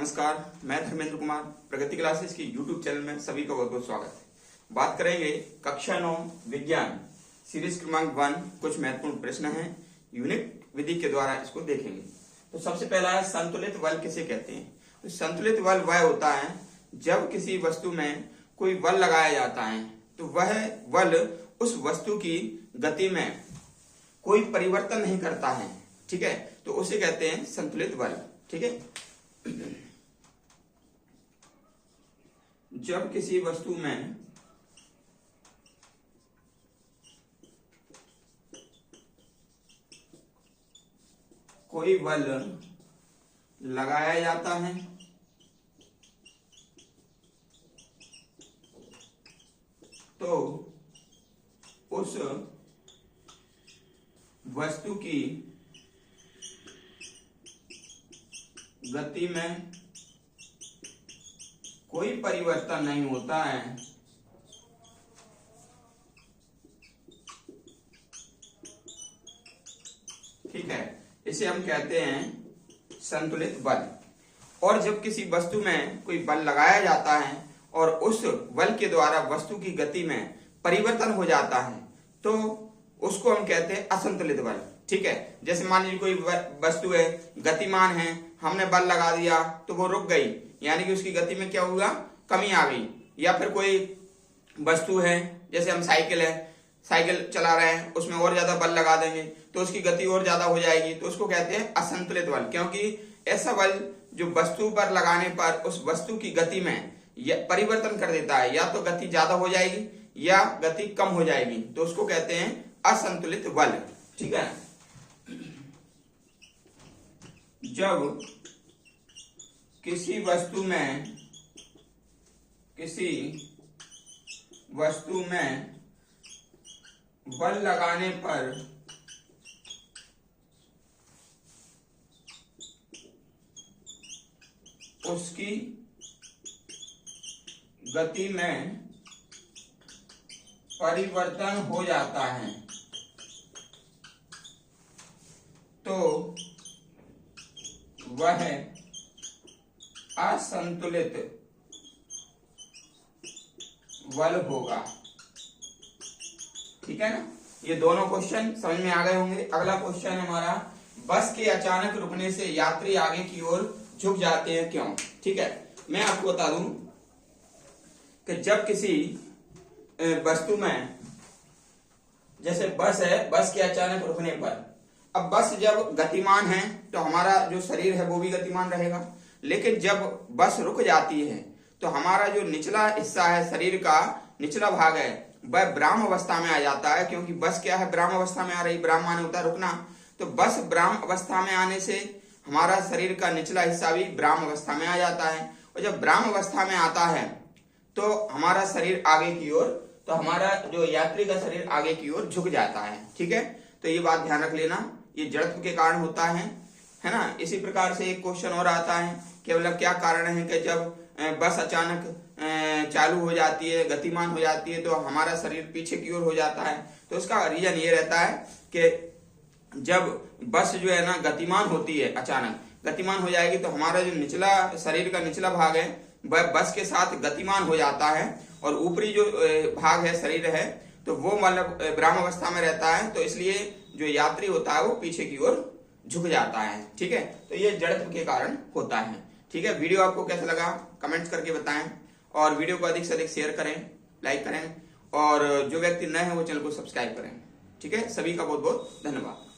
नमस्कार, मैं धर्मेंद्र कुमार प्रगति क्लासेस की YouTube चैनल में सभी का बहुत बहुत स्वागत है। बात करेंगे कक्षा 9 विज्ञान सीरीज क्रमांक 1। कुछ महत्वपूर्ण प्रश्न हैं, यूनिट विधि के द्वारा इसको देखेंगे। तो सबसे पहला है संतुलित बल किसे कहते हैं। तो संतुलित बल वह होता है जब किसी वस्तु में कोई बल लगाया जाता है तो वह बल उस वस्तु की गति में कोई परिवर्तन नहीं करता है, ठीक है, तो उसे कहते हैं संतुलित बल। ठीक है, जब किसी वस्तु में कोई बल लगाया जाता है तो उस वस्तु की गति में कोई परिवर्तन नहीं होता है, ठीक है, इसे हम कहते हैं संतुलित बल। और जब किसी वस्तु में कोई बल लगाया जाता है और उस बल के द्वारा वस्तु की गति में परिवर्तन हो जाता है तो उसको हम कहते हैं असंतुलित बल। ठीक है, जैसे मान लीजिए कोई वस्तु है, गतिमान है, हमने बल लगा दिया तो वो रुक गई, यानी कि उसकी गति में क्या हुआ, कमी आ गई। या फिर कोई वस्तु है, जैसे हम साइकिल चला रहे हैं, उसमें और ज्यादा बल लगा देंगे तो उसकी गति और ज्यादा हो जाएगी, तो उसको कहते हैं असंतुलित बल। क्योंकि ऐसा बल जो वस्तु पर लगाने पर उस वस्तु की गति में परिवर्तन कर देता है, या तो गति ज्यादा हो जाएगी या गति कम हो जाएगी, तो उसको कहते हैं असंतुलित बल। ठीक है, जब किसी वस्तु में बल लगाने पर उसकी गति में परिवर्तन हो जाता है तो वह असंतुलित बल होगा। ठीक है ना, ये दोनों क्वेश्चन समझ में आ गए होंगे। अगला क्वेश्चन है हमारा, बस के अचानक रुकने से यात्री आगे की ओर झुक जाते हैं क्यों। ठीक है, मैं आपको बता दूं कि जब किसी वस्तु में, जैसे बस है, बस के अचानक रुकने पर, अब बस जब गतिमान है तो हमारा जो शरीर है वो भी गतिमान रहेगा, लेकिन जब बस रुक जाती है तो हमारा जो निचला हिस्सा है, शरीर का निचला भाग है, वह विराम अवस्था में आ जाता है। क्योंकि बस क्या है, विराम अवस्था में आ रही, विराम माने होता है रुकना, तो बस विराम अवस्था में आने से हमारा शरीर का निचला हिस्सा भी विराम अवस्था में आ जाता है। और जब विराम अवस्था में आता है तो हमारा शरीर आगे की ओर, तो हमारा जो यात्री का शरीर आगे की ओर झुक जाता है। ठीक है, तो ये बात ध्यान रख लेना, ये जड़त्व के कारण होता है ना। इसी प्रकार से एक क्वेश्चन और आता है कि मतलब क्या कारण है कि जब बस अचानक चालू हो जाती है, गतिमान हो जाती है, तो हमारा शरीर पीछे की ओर हो जाता है। तो इसका रीजन ये रहता है कि जब बस जो है ना गतिमान होती है, अचानक गतिमान हो जाएगी तो हमारा जो निचला शरीर का निचला भाग है वह बस के साथ गतिमान हो जाता है, और ऊपरी जो भाग है, शरीर है, तो वो मतलब विराम अवस्था में रहता है, तो इसलिए जो यात्री होता है वो पीछे की ओर झुक जाता है। ठीक है, तो ये जड़त्व के कारण होता है। ठीक है, वीडियो आपको कैसा लगा कमेंट्स करके बताएं, और वीडियो को अधिक से अधिक शेयर करें, लाइक करें, और जो व्यक्ति नए हैं वो चैनल को सब्सक्राइब करें। ठीक है, सभी का बहुत बहुत धन्यवाद।